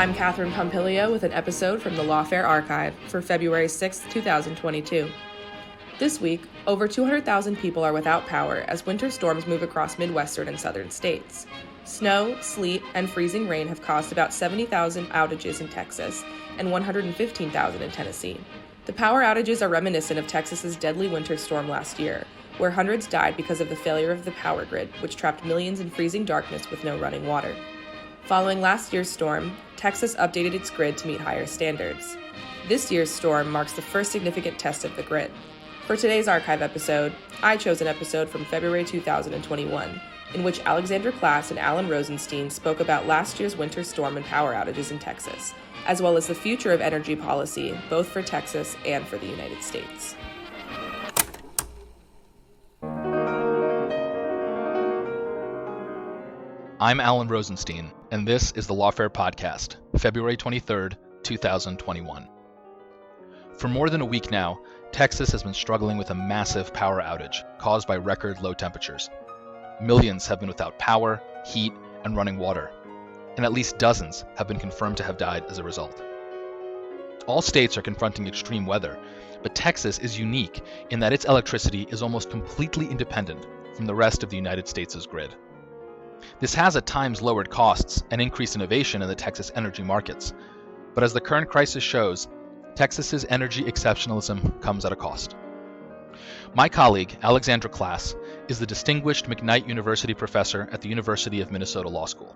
I'm Catherine Pompilio with an episode from the Lawfare archive for February 6, 2022. This week, over 200,000 people are without power as winter storms move across Midwestern and southern states. Snow, sleet, and freezing rain have caused about 70,000 outages in Texas and 115,000 in Tennessee. The power outages are reminiscent of Texas's deadly winter storm last year, where hundreds died because of the failure of the power grid, which trapped millions in freezing darkness with no running water. Following last year's storm, Texas updated its grid to meet higher standards. This year's storm marks the first significant test of the grid. For today's archive episode, I chose an episode from February 2021, in which Alexandra Klass and Alan Rozenshtein spoke about last year's winter storm and power outages in Texas, as well as the future of energy policy, both for Texas and for the United States. I'm Alan Rozenshtein, and this is the Lawfare Podcast, February 23rd, 2021. For more than a week now, Texas has been struggling with a massive power outage caused by record low temperatures. Millions have been without power, heat, and running water, and at least dozens have been confirmed to have died as a result. All states are confronting extreme weather, but Texas is unique in that its electricity is almost completely independent from the rest of the United States' grid. This has at times lowered costs and increased innovation in the Texas energy markets. But as the current crisis shows, Texas's energy exceptionalism comes at a cost. My colleague, Alexandra Klass, is the distinguished McKnight University professor at the University of Minnesota Law School.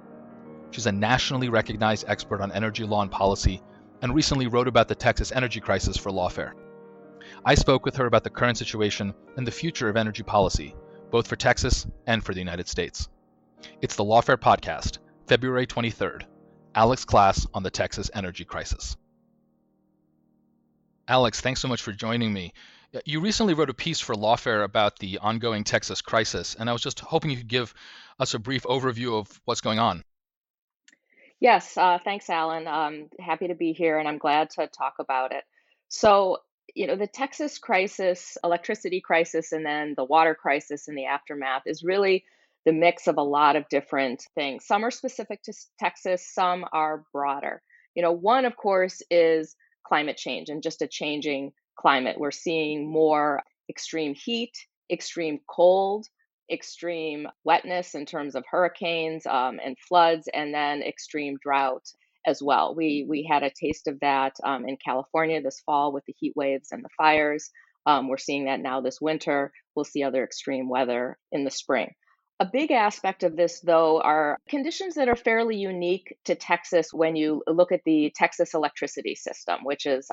She's a nationally recognized expert on energy law and policy and recently wrote about the Texas energy crisis for Lawfare. I spoke with her about the current situation and the future of energy policy, both for Texas and for the United States. It's the Lawfare Podcast, February 23rd. Alex Klass on the Texas energy crisis. Alex, thanks so much for joining me. You recently wrote a piece for Lawfare about the ongoing Texas crisis, and I was just hoping you could give us a brief overview of what's going on. Yes, thanks, Alan. Happy to be here, and I'm glad to talk about it. So, the Texas crisis, electricity crisis, and then the water crisis in the aftermath is really the mix of a lot of different things. Some are specific to Texas, some are broader. One, of course, is climate change and just a changing climate. We're seeing more extreme heat, extreme cold, extreme wetness in terms of hurricanes and floods, and then extreme drought as well. We had a taste of that in California this fall with the heat waves and the fires. We're seeing that now this winter. We'll see other extreme weather in the spring. A big aspect of this, though, are conditions that are fairly unique to Texas when you look at the Texas electricity system, which is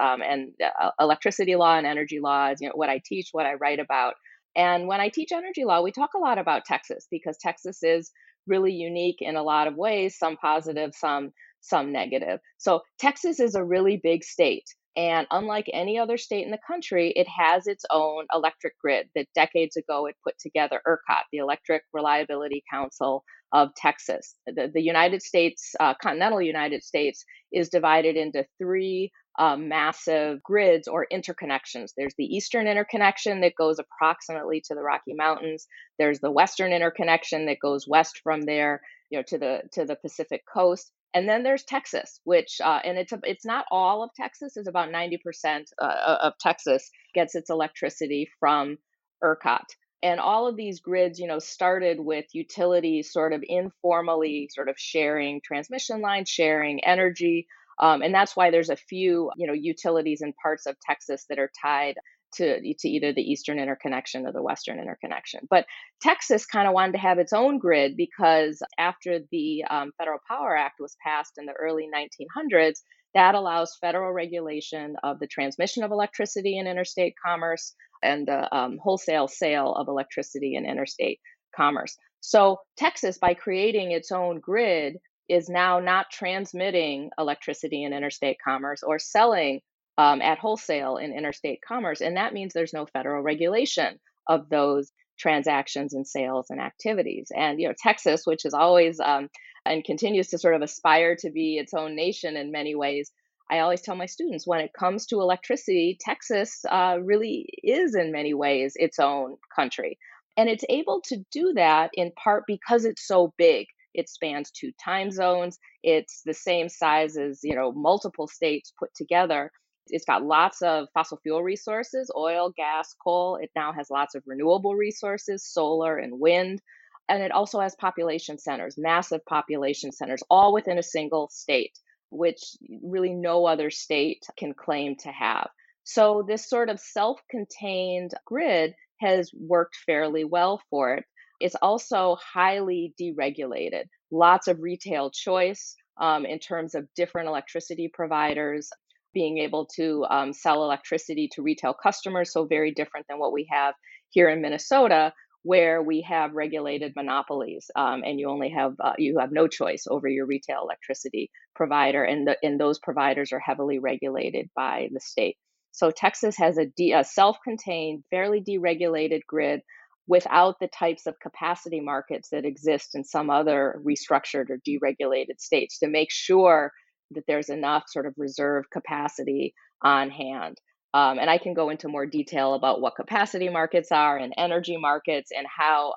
electricity law and energy law is what I teach, what I write about. And when I teach energy law, we talk a lot about Texas because Texas is really unique in a lot of ways, some positive, some negative. So Texas is a really big state. And unlike any other state in the country, it has its own electric grid that decades ago it put together ERCOT, the Electric Reliability Council of Texas. The United States, continental United States, is divided into three massive grids or interconnections. There's the Eastern interconnection that goes approximately to the Rocky Mountains. There's the Western interconnection that goes west from there, to the Pacific coast. And then there's Texas, which, and it's not all of Texas, it's about 90% of Texas gets its electricity from ERCOT. And all of these grids, started with utilities sort of informally sort of sharing transmission lines, sharing energy. And that's why there's a few, utilities in parts of Texas that are tied to either the Eastern interconnection or the Western interconnection. But Texas kind of wanted to have its own grid because after the Federal Power Act was passed in the early 1900s, that allows federal regulation of the transmission of electricity in interstate commerce and the wholesale sale of electricity in interstate commerce. So Texas, by creating its own grid, is now not transmitting electricity in interstate commerce or selling at wholesale in interstate commerce. And that means there's no federal regulation of those transactions and sales and activities. And, Texas, which has always and continues to sort of aspire to be its own nation in many ways, I always tell my students when it comes to electricity, Texas really is in many ways its own country. And it's able to do that in part because it's so big. It spans 2 time zones. It's the same size as, multiple states put together. It's got lots of fossil fuel resources, oil, gas, coal. It now has lots of renewable resources, solar and wind. And it also has population centers, massive population centers, all within a single state, which really no other state can claim to have. So this sort of self-contained grid has worked fairly well for it. It's also highly deregulated, lots of retail choice in terms of different electricity providers being able to sell electricity to retail customers. So very different than what we have here in Minnesota, where we have regulated monopolies, and you have no choice over your retail electricity provider, and those providers are heavily regulated by the state. So Texas has a self-contained, fairly deregulated grid without the types of capacity markets that exist in some other restructured or deregulated states to make sure that there's enough sort of reserve capacity on hand. And I can go into more detail about what capacity markets are and energy markets and how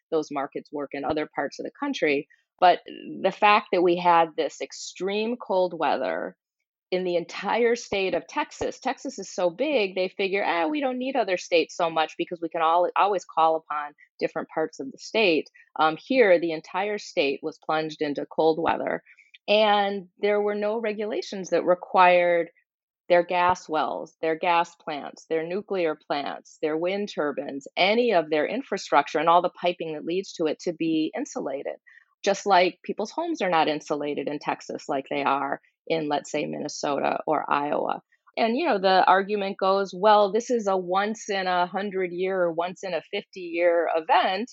those markets work in other parts of the country. But the fact that we had this extreme cold weather in the entire state of Texas. Texas is so big, they figure, we don't need other states so much because we can always call upon different parts of the state. Here, the entire state was plunged into cold weather, and there were no regulations that required their gas wells, their gas plants, their nuclear plants, their wind turbines, any of their infrastructure and all the piping that leads to it to be insulated. Just like people's homes are not insulated in Texas like they are in, let's say, Minnesota or Iowa. And, the argument goes, well, this is a once in 100 year or once in a 50-year event,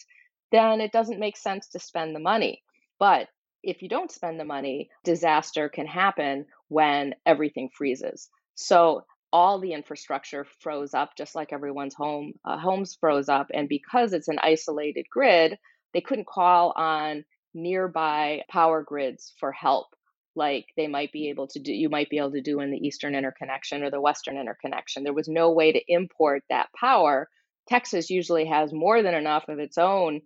then it doesn't make sense to spend the money. But if you don't spend the money, disaster can happen when everything freezes. So all the infrastructure froze up, just like everyone's homes froze up. And because it's an isolated grid, they couldn't call on nearby power grids for help, like you might be able to do in the Eastern Interconnection or the Western Interconnection. There was no way to import that power. Texas usually has more than enough of its own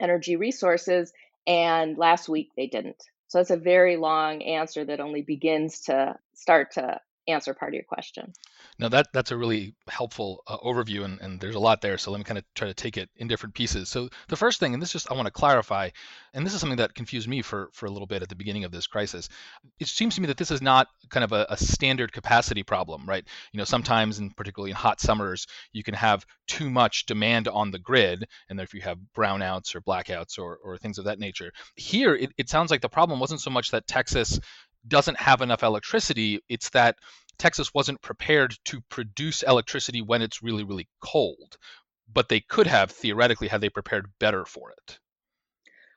energy resources, and last week they didn't. So it's a very long answer that only begins to start to answer part of your question. No, that's a really helpful overview, and there's a lot there. So let me kind of try to take it in different pieces. So the first thing, and this just I want to clarify, and this is something that confused me for a little bit at the beginning of this crisis. It seems to me that this is not kind of a standard capacity problem, right? Sometimes, and particularly in hot summers, you can have too much demand on the grid, and if you have brownouts or blackouts or things of that nature. Here, it sounds like the problem wasn't so much that Texas doesn't have enough electricity, it's that Texas wasn't prepared to produce electricity when it's really, really cold, but they could have theoretically had they prepared better for it.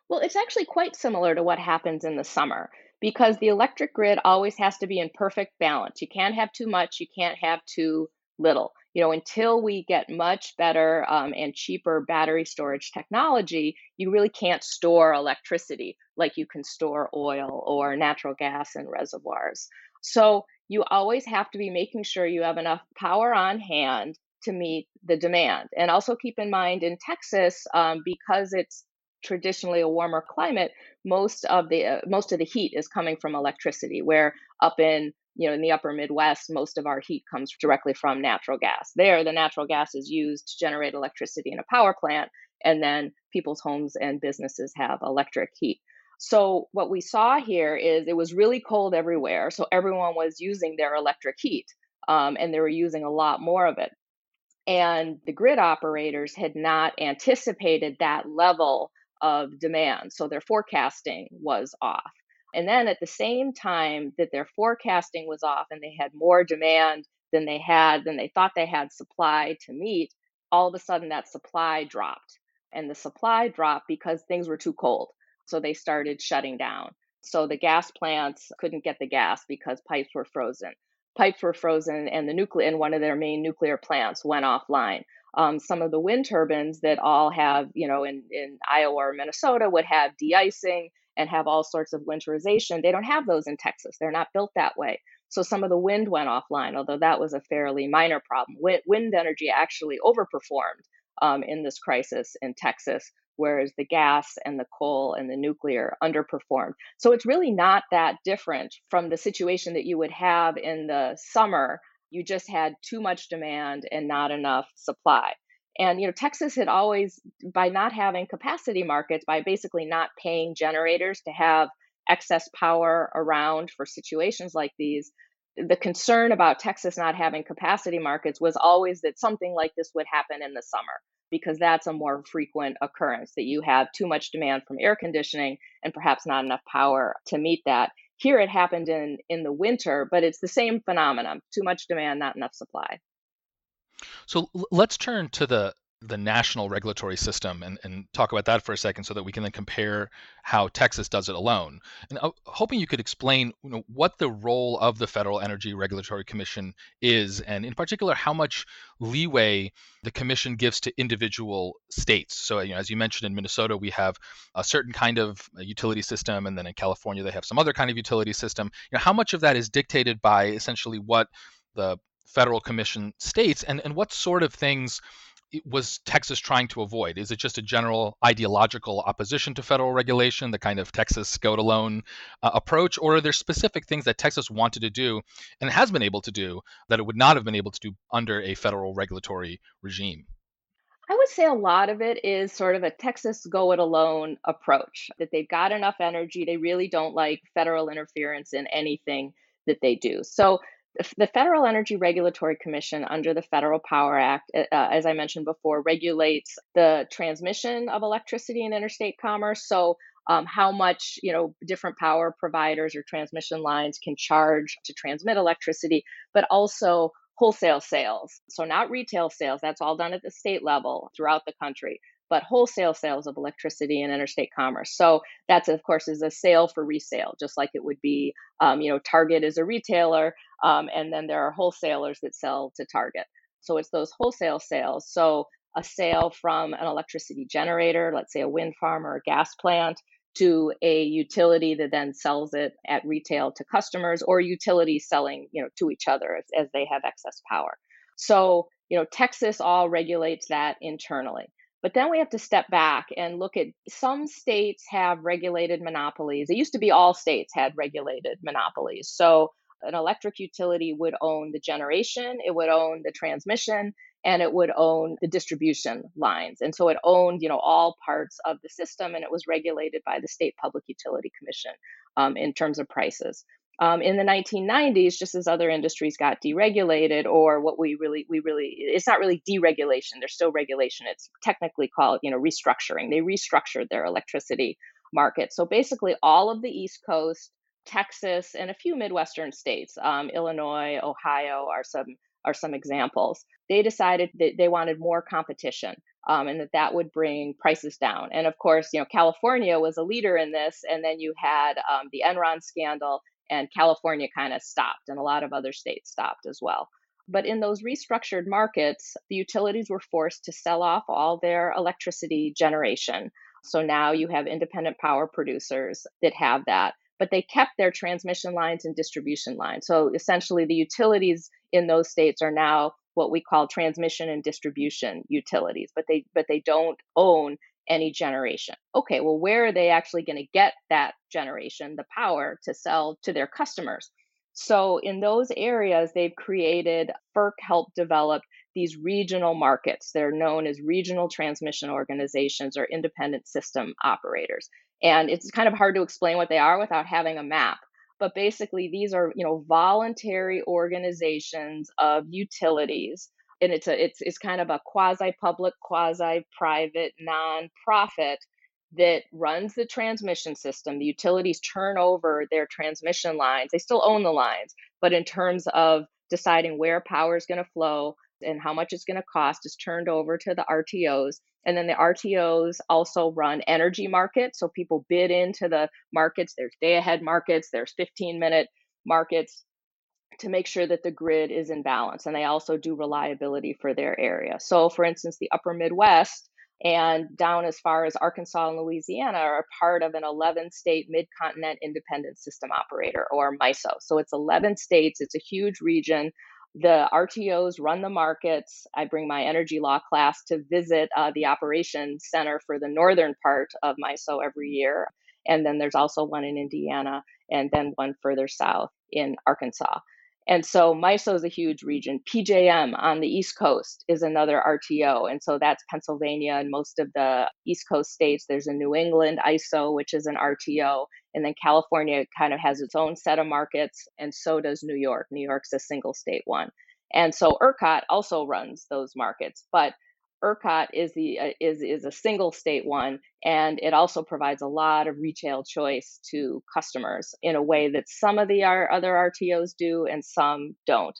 Well, it's actually quite similar to what happens in the summer because the electric grid always has to be in perfect balance. You can't have too much, you can't have too little. Until we get much better and cheaper battery storage technology, you really can't store electricity like you can store oil or natural gas in reservoirs. So you always have to be making sure you have enough power on hand to meet the demand. And also keep in mind in Texas, because it's traditionally a warmer climate, most of the heat is coming from electricity, where up in the upper Midwest, most of our heat comes directly from natural gas. There, the natural gas is used to generate electricity in a power plant, and then people's homes and businesses have electric heat. So what we saw here is it was really cold everywhere, so everyone was using their electric heat, and they were using a lot more of it. And the grid operators had not anticipated that level of demand, so their forecasting was off. And then at the same time that their forecasting was off and they had more demand than they thought they had supply to meet, all of a sudden that supply dropped. And the supply dropped because things were too cold. So they started shutting down. So the gas plants couldn't get the gas because pipes were frozen. Pipes were frozen, and one of their main nuclear plants went offline. Some of the wind turbines that all have, in Iowa or Minnesota would have de-icing and have all sorts of winterization. They don't have those in Texas. They're not built that way. So some of the wind went offline, although that was a fairly minor problem. Wind energy actually overperformed in this crisis in Texas. whereas the gas and the coal and the nuclear underperformed. So it's really not that different from the situation that you would have in the summer. You just had too much demand and not enough supply. And Texas had always, by not having capacity markets, by basically not paying generators to have excess power around for situations like these, the concern about Texas not having capacity markets was always that something like this would happen in the summer, because that's a more frequent occurrence, that you have too much demand from air conditioning and perhaps not enough power to meet that. Here it happened in the winter, but it's the same phenomenon: too much demand, not enough supply. So let's turn to the national regulatory system and talk about that for a second so that we can then compare how Texas does it alone. And hoping you could explain what the role of the Federal Energy Regulatory Commission is, and in particular, how much leeway the commission gives to individual states. So, as you mentioned, in Minnesota, we have a certain kind of utility system, and then in California, they have some other kind of utility system. How much of that is dictated by essentially what the Federal Commission states, and what sort of things was Texas trying to avoid? Is it just a general ideological opposition to federal regulation, the kind of Texas go-it-alone approach, or are there specific things that Texas wanted to do and has been able to do that it would not have been able to do under a federal regulatory regime? I would say a lot of it is sort of a Texas go it alone approach, that they've got enough energy. They really don't like federal interference in anything that they do. So the Federal Energy Regulatory Commission, under the Federal Power Act, as I mentioned before, regulates the transmission of electricity in interstate commerce. So how much different power providers or transmission lines can charge to transmit electricity, but also wholesale sales. So not retail sales, that's all done at the state level throughout the country, but wholesale sales of electricity in interstate commerce. So that's, of course, is a sale for resale, just like it would be, Target is a retailer, and then there are wholesalers that sell to Target. So it's those wholesale sales. So a sale from an electricity generator, let's say a wind farm or a gas plant, to a utility that then sells it at retail to customers, or utilities selling, to each other as they have excess power. So, Texas all regulates that internally. But then we have to step back and look at, some states have regulated monopolies. It used to be all states had regulated monopolies. So an electric utility would own the generation, it would own the transmission, and it would own the distribution lines. And so it owned, all parts of the system, and it was regulated by the State Public Utility Commission in terms of prices. In the 1990s, just as other industries got deregulated, or what it's not really deregulation, there's still regulation. It's technically called, restructuring. They restructured their electricity market. So basically all of the East Coast, Texas, and a few Midwestern states, Illinois, Ohio are some examples. They decided that they wanted more competition, and that would bring prices down. And of course, California was a leader in this. And then you had the Enron scandal, and California kind of stopped, and a lot of other states stopped as well. But in those restructured markets, the utilities were forced to sell off all their electricity generation. So now you have independent power producers that have that, but they kept their transmission lines and distribution lines. So essentially, the utilities in those states are now what we call transmission and distribution utilities, but they don't own any generation. Okay, well, where are they actually going to get that generation, the power to sell to their customers? So in those areas, they've created, FERC helped develop these regional markets. They're known as regional transmission organizations or independent system operators. And it's kind of hard to explain what they are without having a map. But basically, these are, voluntary organizations of utilities, and it's kind of a quasi-public, quasi-private nonprofit that runs the transmission system. The utilities turn over their transmission lines. They still own the lines, but in terms of deciding where power is going to flow and how much it's going to cost, is turned over to the RTOs. And then the RTOs also run energy markets. So people bid into the markets. There's day-ahead markets, there's 15-minute markets, to make sure that the grid is in balance. And they also do reliability for their area. So for instance, the upper Midwest and down as far as Arkansas and Louisiana are part of an 11-state mid-continent independent system operator, or MISO. So it's 11 states. It's a huge region. The RTOs run the markets. I bring my energy law class to visit the operations center for the northern part of MISO every year. And then there's also one in Indiana and then one further south in Arkansas. And so MISO is a huge region. PJM on the East Coast is another RTO. And so that's Pennsylvania and most of the East Coast states. There's a New England ISO, which is an RTO. And then California kind of has its own set of markets, and so does New York. New York's a single state one. And so ERCOT also runs those markets, but ERCOT is a single state one, and it also provides a lot of retail choice to customers in a way that some of the other RTOs do and some don't.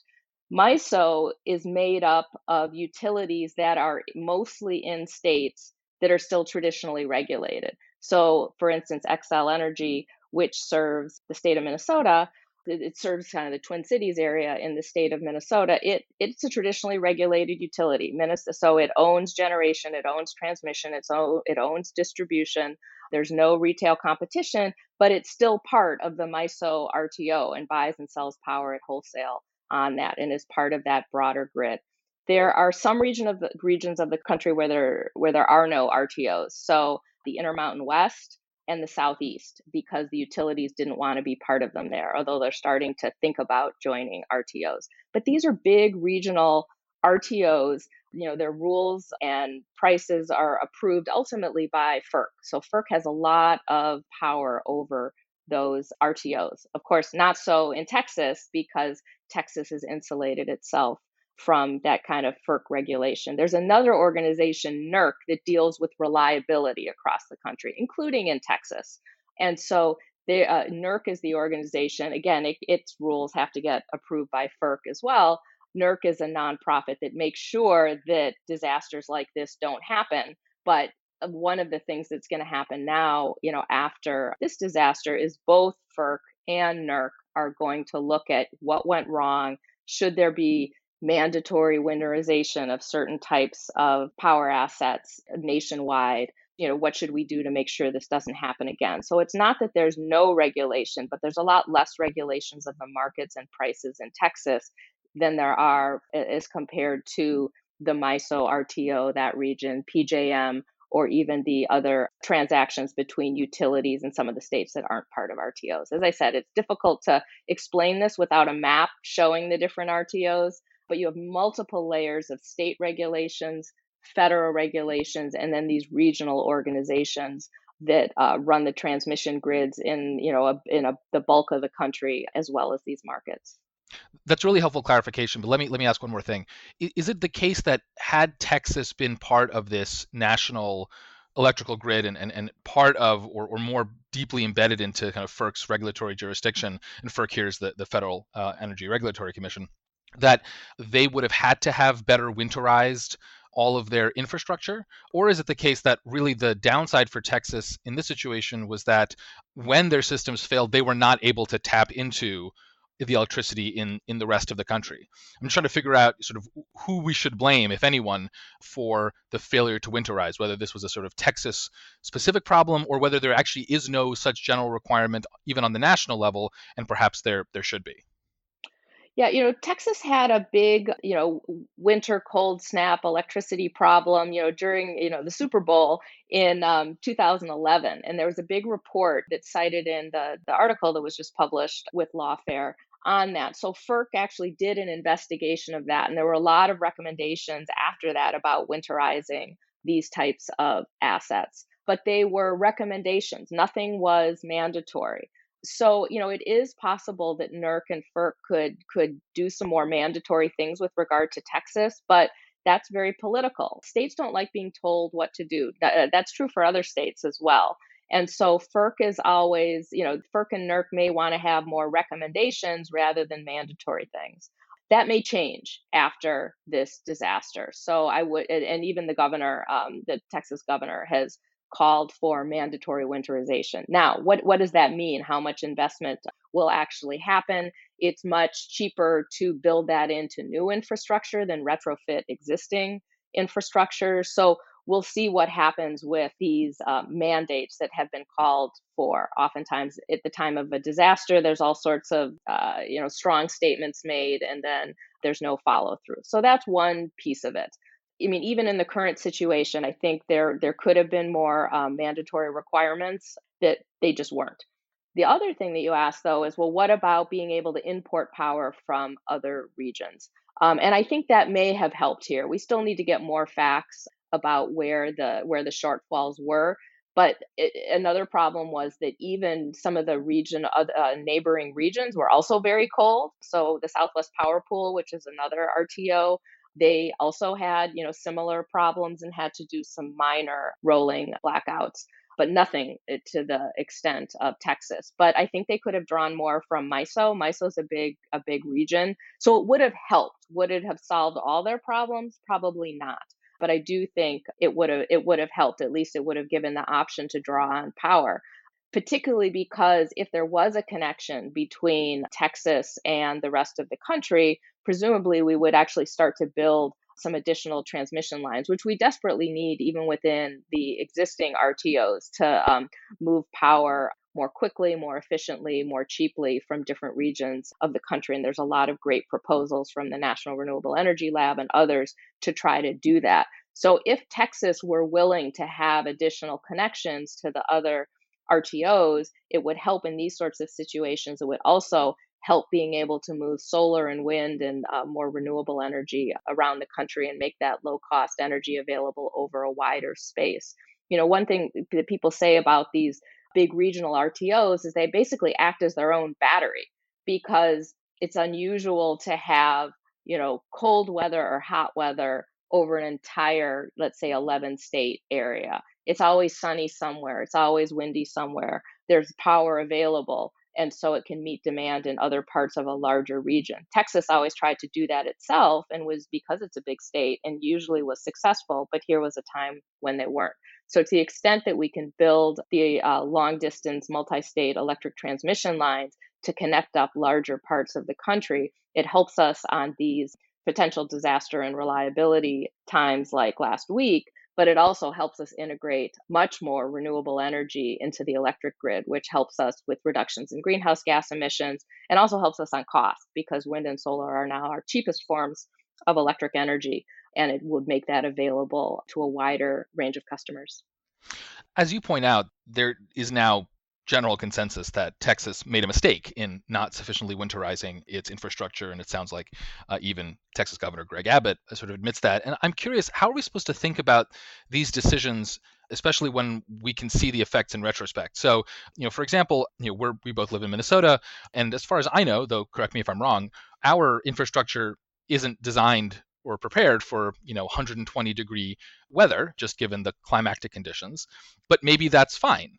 MISO is made up of utilities that are mostly in states that are still traditionally regulated. So, for instance, Xcel Energy, which serves the state of Minnesota, it serves kind of the Twin Cities area in the state of Minnesota. It's a traditionally regulated utility. So it owns generation, it owns transmission, it owns distribution. There's no retail competition, but it's still part of the MISO RTO and buys and sells power at wholesale on that and is part of that broader grid. There are some regions of the country where there are no RTOs. So the Intermountain West and the Southeast, because the utilities didn't want to be part of them there, although they're starting to think about joining RTOs. But these are big regional RTOs. Their rules and prices are approved ultimately by FERC. So FERC has a lot of power over those RTOs. Of course, not so in Texas, because Texas has insulated itself from that kind of FERC regulation. There's another organization, NERC, that deals with reliability across the country, including in Texas. And so NERC is the organization. Again, its rules have to get approved by FERC as well. NERC is a nonprofit that makes sure that disasters like this don't happen. But one of the things that's going to happen now, after this disaster, is both FERC and NERC are going to look at what went wrong. Should there be mandatory winterization of certain types of power assets nationwide? What should we do to make sure this doesn't happen again? So it's not that there's no regulation, but there's a lot less regulations of the markets and prices in Texas than there are as compared to the MISO RTO, that region, PJM, or even the other transactions between utilities in some of the states that aren't part of RTOs. As I said, it's difficult to explain this without a map showing the different RTOs, but you have multiple layers of state regulations, federal regulations, and then these regional organizations that run the transmission grids in the bulk of the country, as well as these markets. That's really helpful clarification, but let me ask one more thing. Is it the case that had Texas been part of this national electrical grid and part of or more deeply embedded into kind of FERC's regulatory jurisdiction, and FERC here is the Federal Energy Regulatory Commission, that they would have had to have better winterized all of their infrastructure? Or is it the case that really the downside for Texas in this situation was that when their systems failed, they were not able to tap into the electricity in the rest of the country? I'm trying to figure out sort of who we should blame, if anyone, for the failure to winterize, whether this was a sort of Texas specific problem or whether there actually is no such general requirement even on the national level, and perhaps there should be. Yeah, Texas had a big, winter cold snap electricity problem, during, the Super Bowl in 2011. And there was a big report that cited in the article that was just published with Lawfare on that. So FERC actually did an investigation of that. And there were a lot of recommendations after that about winterizing these types of assets. But they were recommendations. Nothing was mandatory. So, it is possible that NERC and FERC could do some more mandatory things with regard to Texas, but that's very political. States don't like being told what to do. That's true for other states as well. And so FERC is always, FERC and NERC may want to have more recommendations rather than mandatory things. That may change after this disaster. So I would, and even the governor, the Texas governor, has called for mandatory winterization. Now, what does that mean? How much investment will actually happen? It's much cheaper to build that into new infrastructure than retrofit existing infrastructure. So we'll see what happens with these mandates that have been called for. Oftentimes, at the time of a disaster, there's all sorts of strong statements made, and then there's no follow through. So that's one piece of it. I mean, even in the current situation, I think there could have been more mandatory requirements that they just weren't. The other thing that you asked, though, is, well, what about being able to import power from other regions? And I think that may have helped here. We still need to get more facts about where the shortfalls were. But another problem was that even some of the neighboring regions were also very cold. So the Southwest Power Pool, which is another RTO, they also had similar problems and had to do some minor rolling blackouts, but nothing to the extent of Texas. But I think they could have drawn more from MISO. MISO is a big region, so it would have helped. Would it have solved all their problems? Probably not. But I do think it would have helped. At least it would have given the option to draw on power, particularly because if there was a connection between Texas and the rest of the country, presumably we would actually start to build some additional transmission lines, which we desperately need even within the existing RTOs to move power more quickly, more efficiently, more cheaply from different regions of the country. And there's a lot of great proposals from the National Renewable Energy Lab and others to try to do that. So if Texas were willing to have additional connections to the other RTOs, it would help in these sorts of situations. It would also help being able to move solar and wind and more renewable energy around the country and make that low cost energy available over a wider space. One thing that people say about these big regional RTOs is they basically act as their own battery, because it's unusual to have, cold weather or hot weather over an entire, let's say, 11 state area. It's always sunny somewhere. It's always windy somewhere. There's power available. And so it can meet demand in other parts of a larger region. Texas always tried to do that itself, and was, because it's a big state, and usually was successful. But here was a time when they weren't. So to the extent that we can build the long distance multi-state electric transmission lines to connect up larger parts of the country, it helps us on these potential disaster and reliability times like last week. But it also helps us integrate much more renewable energy into the electric grid, which helps us with reductions in greenhouse gas emissions and also helps us on cost, because wind and solar are now our cheapest forms of electric energy, and it would make that available to a wider range of customers. As you point out, there is now general consensus that Texas made a mistake in not sufficiently winterizing its infrastructure, and it sounds like even Texas Governor Greg Abbott sort of admits that. And I'm curious, how are we supposed to think about these decisions, especially when we can see the effects in retrospect? So, for example, we both live in Minnesota, and as far as I know, though correct me if I'm wrong, our infrastructure isn't designed or prepared for 120 degree weather, just given the climatic conditions. But maybe that's fine,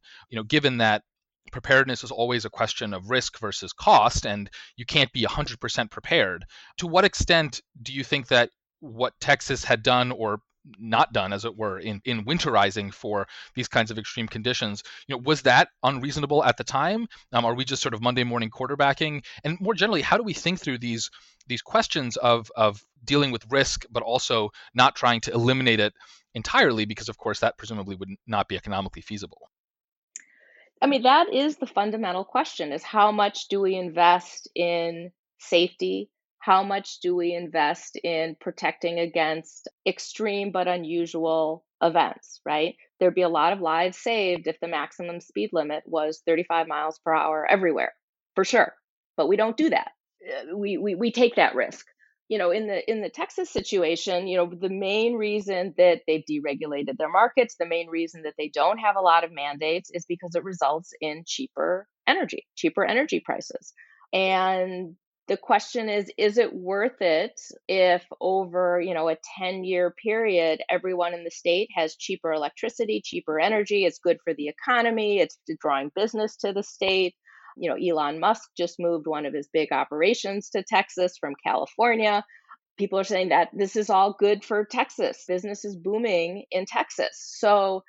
given that preparedness is always a question of risk versus cost, and you can't be 100% prepared. To what extent do you think that what Texas had done, or not done, as it were, in winterizing for these kinds of extreme conditions, was that unreasonable at the time? Are we just sort of Monday morning quarterbacking? And more generally, how do we think through these questions of dealing with risk, but also not trying to eliminate it entirely, because of course that presumably would not be economically feasible? I mean, that is the fundamental question, is how much do we invest in safety? How much do we invest in protecting against extreme but unusual events, right? There'd be a lot of lives saved if the maximum speed limit was 35 miles per hour everywhere, for sure. But we don't do that. We take that risk. In the Texas situation, the main reason that they've deregulated their markets, the main reason that they don't have a lot of mandates, is because it results in cheaper energy prices. And the question is it worth it if over, a 10-year period, everyone in the state has cheaper electricity, cheaper energy, it's good for the economy, it's drawing business to the state. Elon Musk just moved one of his big operations to Texas from California. People are saying that this is all good for Texas. Business is booming in Texas. So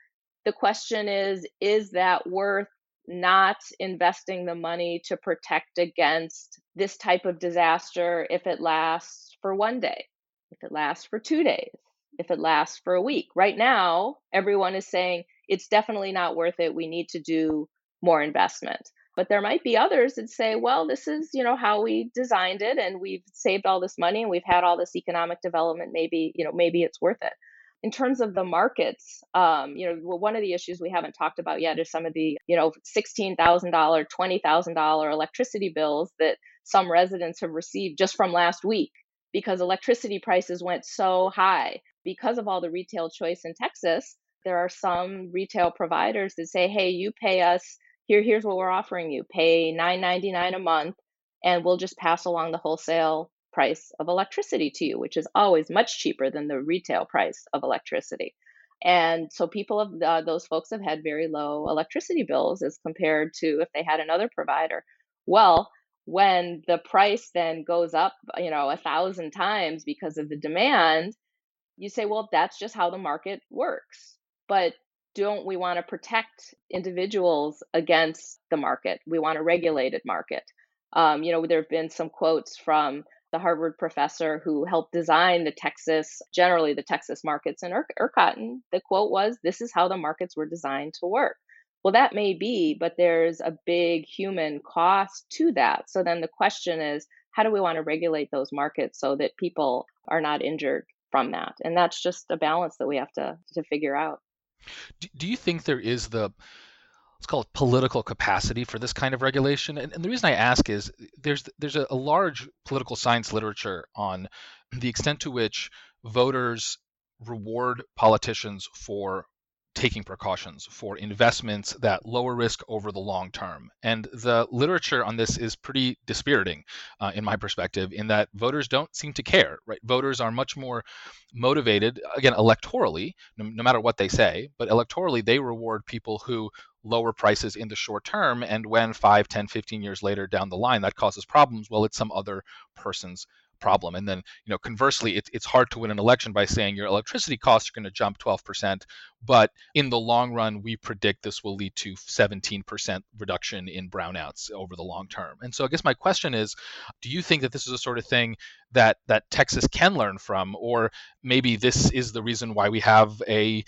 the question is that worth not investing the money to protect against this type of disaster if it lasts for one day, if it lasts for 2 days, if it lasts for a week. Right now, everyone is saying it's definitely not worth it. We need to do more investment. But there might be others that say, well, this is, how we designed it and we've saved all this money and we've had all this economic development. Maybe it's worth it. In terms of the markets, one of the issues we haven't talked about yet is some of the, $16,000, $20,000 electricity bills that some residents have received just from last week because electricity prices went so high. Because of all the retail choice in Texas, there are some retail providers that say, hey, you pay us, here's what we're offering you. Pay $9.99 a month, and we'll just pass along the wholesale price of electricity to you, which is always much cheaper than the retail price of electricity. And so those folks have had very low electricity bills as compared to if they had another provider. Well, when the price then goes up, 1,000 times because of the demand, you say, well, that's just how the market works. But don't we want to protect individuals against the market? We want a regulated market. There have been some quotes from the Harvard professor who helped design generally the Texas markets in ERCOT. And the quote was, this is how the markets were designed to work. Well, that may be, but there's a big human cost to that. So then the question is, how do we want to regulate those markets so that people are not injured from that? And that's just a balance that we have to figure out. Do you think there is let's call it political capacity for this kind of regulation? And the reason I ask is there's a large political science literature on the extent to which voters reward politicians for taking precautions, for investments that lower risk over the long term. And the literature on this is pretty dispiriting in my perspective, in that voters don't seem to care, right? Voters are much more motivated, again, electorally, no matter what they say, but electorally, they reward people who lower prices in the short term. And when 5, 10, 15 years later down the line, that causes problems, well, it's some other person's problem. And then, conversely, it's hard to win an election by saying your electricity costs are going to jump 12%, but in the long run, we predict this will lead to 17% reduction in brownouts over the long term. And so I guess my question is, do you think that this is a sort of thing that Texas can learn from, or maybe this is the reason why we have a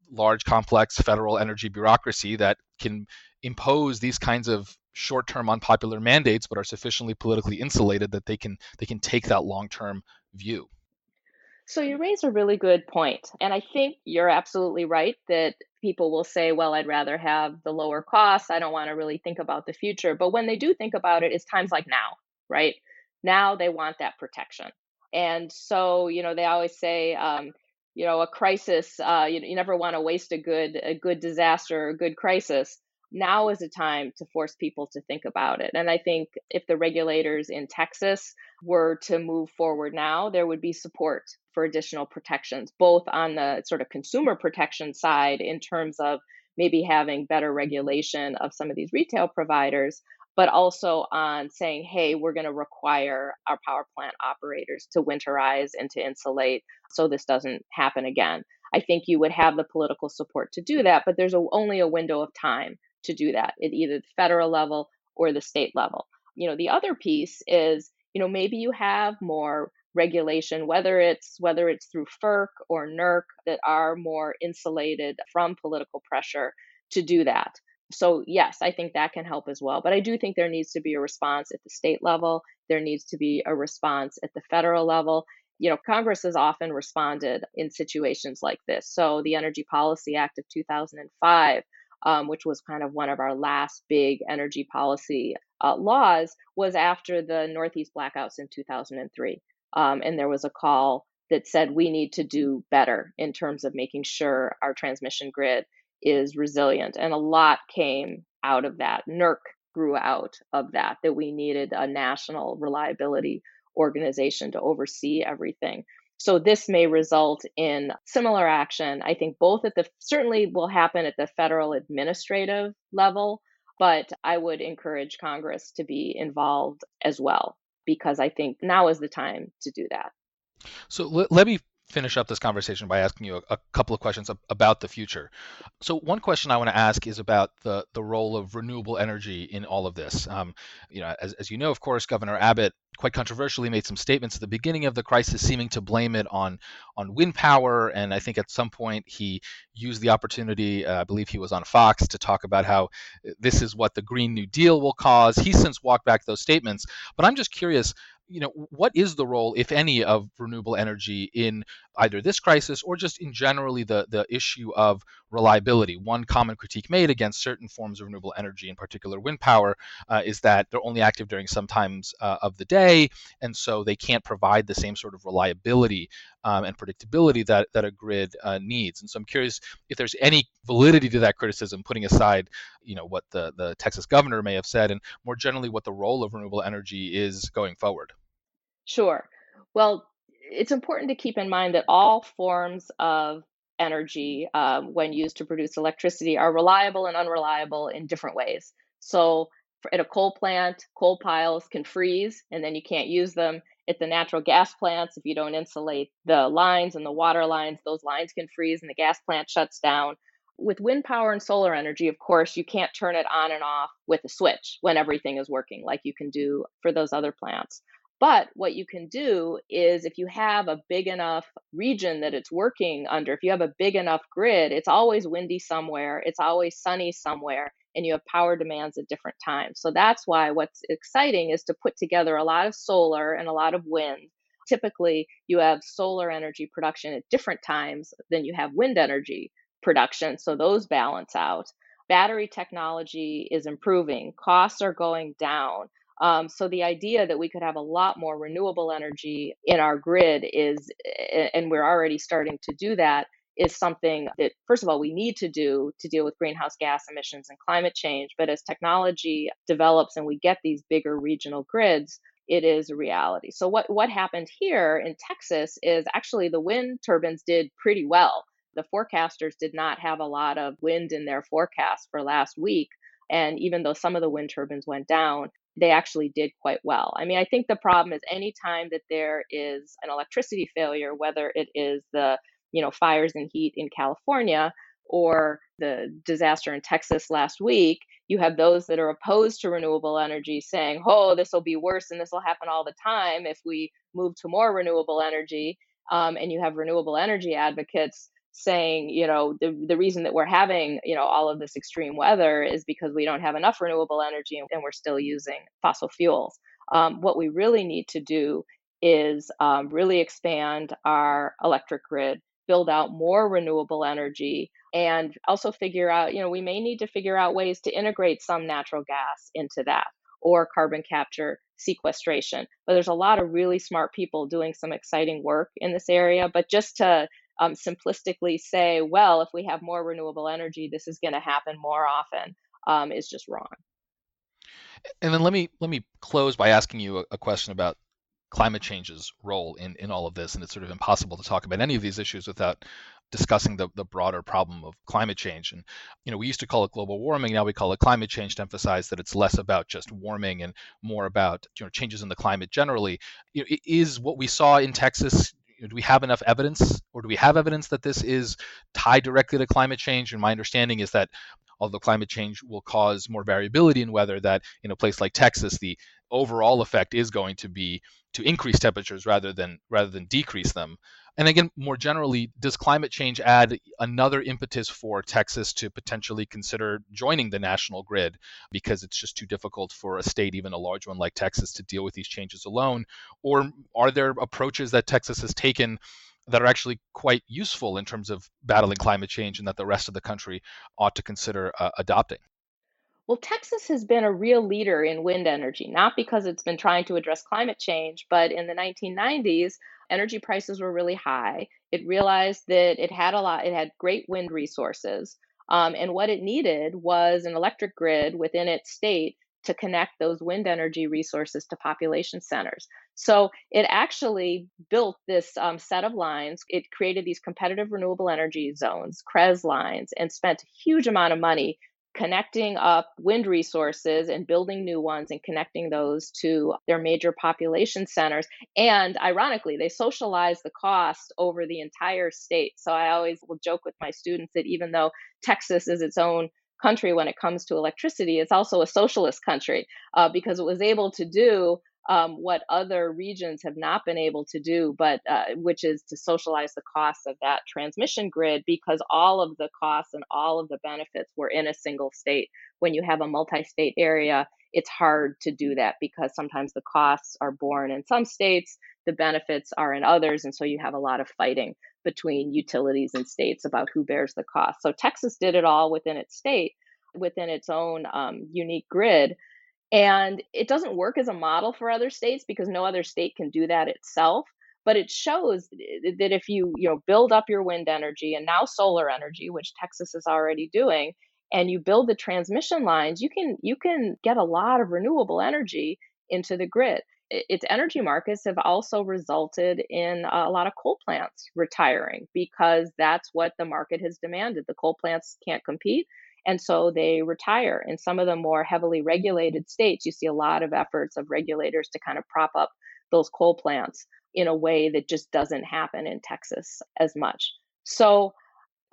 large, complex federal energy bureaucracy that can impose these kinds of short-term unpopular mandates, but are sufficiently politically insulated that they can take that long-term view? So you raise a really good point. And I think you're absolutely right that people will say, well, I'd rather have the lower costs. I don't want to really think about the future. But when they do think about it, it's times like now, right? Now they want that protection. And so, they always say, a crisis, you never want to waste a good disaster or a good crisis. Now is a time to force people to think about it. And I think if the regulators in Texas were to move forward now, there would be support for additional protections, both on the sort of consumer protection side in terms of maybe having better regulation of some of these retail providers, but also on saying, hey, we're going to require our power plant operators to winterize and to insulate so this doesn't happen again. I think you would have the political support to do that, but there's only a window of time to do that at either the federal level or the state level. The other piece is, maybe you have more regulation, whether it's through FERC or NERC, that are more insulated from political pressure to do that. So yes, I think that can help as well. But I do think there needs to be a response at the state level. There needs to be a response at the federal level. Congress has often responded in situations like this. So the Energy Policy Act of 2005, which was kind of one of our last big energy policy laws, was after the Northeast blackouts in 2003. And there was a call that said we need to do better in terms of making sure our transmission grid is resilient. And a lot came out of that. NERC grew out of that we needed a national reliability organization to oversee everything. So this may result in similar action. I think certainly will happen at the federal administrative level, but I would encourage Congress to be involved as well, because I think now is the time to do that. So let me finish up this conversation by asking you a couple of questions about the future. So one question I want to ask is about the role of renewable energy in all of this. As you know, of course, Governor Abbott quite controversially made some statements at the beginning of the crisis, seeming to blame it on wind power. And I think at some point he used the opportunity, I believe he was on Fox, to talk about how this is what the Green New Deal will cause. He's since walked back those statements. But I'm just curious, what is the role, if any, of renewable energy in either this crisis or just in generally the issue of reliability? One common critique made against certain forms of renewable energy, in particular wind power, is that they're only active during some times of the day, and so they can't provide the same sort of reliability and predictability that a grid needs. And so I'm curious if there's any validity to that criticism, putting aside what the Texas governor may have said, and more generally what the role of renewable energy is going forward. Sure. Well, it's important to keep in mind that all forms of energy, when used to produce electricity, are reliable and unreliable in different ways. So, at a coal plant, coal piles can freeze and then you can't use them. At the natural gas plants, if you don't insulate the lines and the water lines, those lines can freeze and the gas plant shuts down. With wind power and solar energy, of course, you can't turn it on and off with a switch when everything is working like you can do for those other plants. But what you can do is if you have a big enough region that it's working under, if you have a big enough grid, it's always windy somewhere, it's always sunny somewhere, and you have power demands at different times. So that's why what's exciting is to put together a lot of solar and a lot of wind. Typically, you have solar energy production at different times than you have wind energy production. So those balance out. Battery technology is improving, costs are going down. So the idea that we could have a lot more renewable energy in our grid and we're already starting to do that, is something that, first of all, we need to do to deal with greenhouse gas emissions and climate change. But as technology develops and we get these bigger regional grids, it is a reality. So what happened here in Texas is actually the wind turbines did pretty well. The forecasters did not have a lot of wind in their forecast for last week. And even though some of the wind turbines went down, they actually did quite well. I mean, I think the problem is anytime that there is an electricity failure, whether it is the fires and heat in California or the disaster in Texas last week, you have those that are opposed to renewable energy saying, oh, this will be worse and this will happen all the time if we move to more renewable energy. And you have renewable energy advocates saying, the reason that we're having, all of this extreme weather is because we don't have enough renewable energy and we're still using fossil fuels. What we really need to do is really expand our electric grid, build out more renewable energy, and also figure out, we may need to figure out ways to integrate some natural gas into that or carbon capture sequestration. But there's a lot of really smart people doing some exciting work in this area. But just to simplistically say, well, if we have more renewable energy, this is going to happen more often, is just wrong. And then let me close by asking you a question about climate change's role in all of this. And it's sort of impossible to talk about any of these issues without discussing the broader problem of climate change. And we used to call it global warming, now we call it climate change, to emphasize that it's less about just warming and more about changes in the climate generally. Is what we saw in Texas, do we have enough evidence, or do we have evidence that this is tied directly to climate change? And my understanding is that although climate change will cause more variability in weather, that in a place like Texas, the overall effect is going to be to increase temperatures rather than decrease them. And again, more generally, does climate change add another impetus for Texas to potentially consider joining the national grid because it's just too difficult for a state, even a large one like Texas, to deal with these changes alone? Or are there approaches that Texas has taken that are actually quite useful in terms of battling climate change and that the rest of the country ought to consider adopting? Well, Texas has been a real leader in wind energy, not because it's been trying to address climate change, but in the 1990s, energy prices were really high. It realized that it had great wind resources. And what it needed was an electric grid within its state to connect those wind energy resources to population centers. So it actually built this set of lines. It created these competitive renewable energy zones, CREZ lines, and spent a huge amount of money connecting up wind resources and building new ones and connecting those to their major population centers. And ironically, they socialize the cost over the entire state. So I always will joke with my students that even though Texas is its own country when it comes to electricity, it's also a socialist country because it was able to do what other regions have not been able to do, but which is to socialize the costs of that transmission grid, because all of the costs and all of the benefits were in a single state. When you have a multi-state area, it's hard to do that because sometimes the costs are borne in some states, the benefits are in others, and so you have a lot of fighting between utilities and states about who bears the cost. So Texas did it all within its state, within its own unique grid. And it doesn't work as a model for other states because no other state can do that itself. But it shows that if you build up your wind energy and now solar energy, which Texas is already doing, and you build the transmission lines, you can get a lot of renewable energy into the grid. Its energy markets have also resulted in a lot of coal plants retiring because that's what the market has demanded. The coal plants can't compete. And so they retire. In some of the more heavily regulated states, you see a lot of efforts of regulators to kind of prop up those coal plants in a way that just doesn't happen in Texas as much. So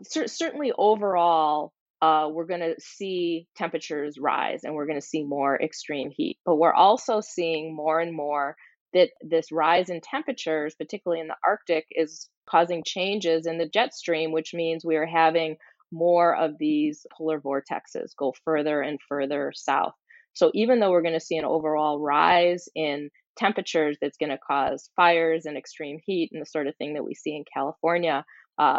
certainly overall, we're going to see temperatures rise and we're going to see more extreme heat. But we're also seeing more and more that this rise in temperatures, particularly in the Arctic, is causing changes in the jet stream, which means we are having more of these polar vortexes go further and further south. So even though we're going to see an overall rise in temperatures that's going to cause fires and extreme heat and the sort of thing that we see in California,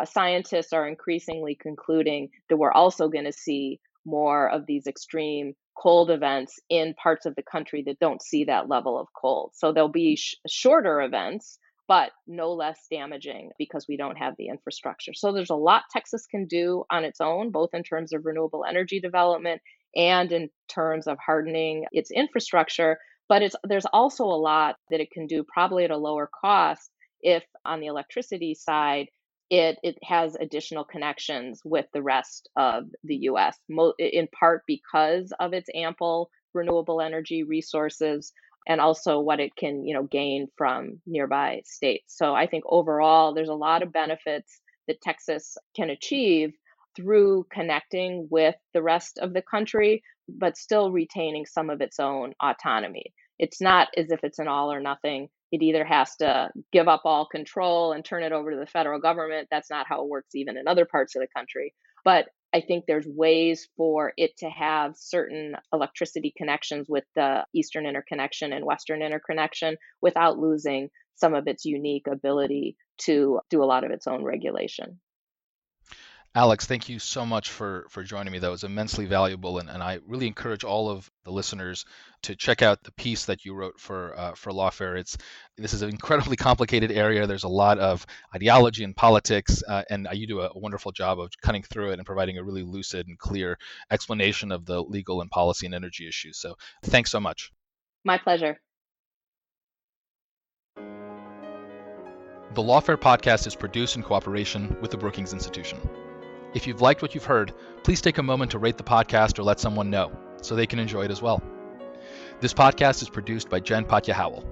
scientists are increasingly concluding that we're also going to see more of these extreme cold events in parts of the country that don't see that level of cold. So there'll be shorter events, but no less damaging because we don't have the infrastructure. So there's a lot Texas can do on its own, both in terms of renewable energy development and in terms of hardening its infrastructure. But there's also a lot that it can do, probably at a lower cost, if on the electricity side, it has additional connections with the rest of the U.S., in part because of its ample renewable energy resources, and also what it can, gain from nearby states. So I think overall, there's a lot of benefits that Texas can achieve through connecting with the rest of the country, but still retaining some of its own autonomy. It's not as if it's an all or nothing. It either has to give up all control and turn it over to the federal government. That's not how it works even in other parts of the country. But I think there's ways for it to have certain electricity connections with the Eastern Interconnection and Western Interconnection without losing some of its unique ability to do a lot of its own regulation. Alex, thank you so much for joining me. That was immensely valuable, and I really encourage all of the listeners to check out the piece that you wrote for Lawfare. This is an incredibly complicated area. There's a lot of ideology and politics, and you do a wonderful job of cutting through it and providing a really lucid and clear explanation of the legal and policy and energy issues. So thanks so much. My pleasure. The Lawfare podcast is produced in cooperation with the Brookings Institution. If you've liked what you've heard, please take a moment to rate the podcast or let someone know so they can enjoy it as well. This podcast is produced by Jen Patya-Howell.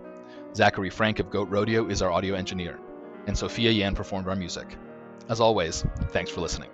Zachary Frank of Goat Rodeo is our audio engineer, and Sophia Yan performed our music. As always, thanks for listening.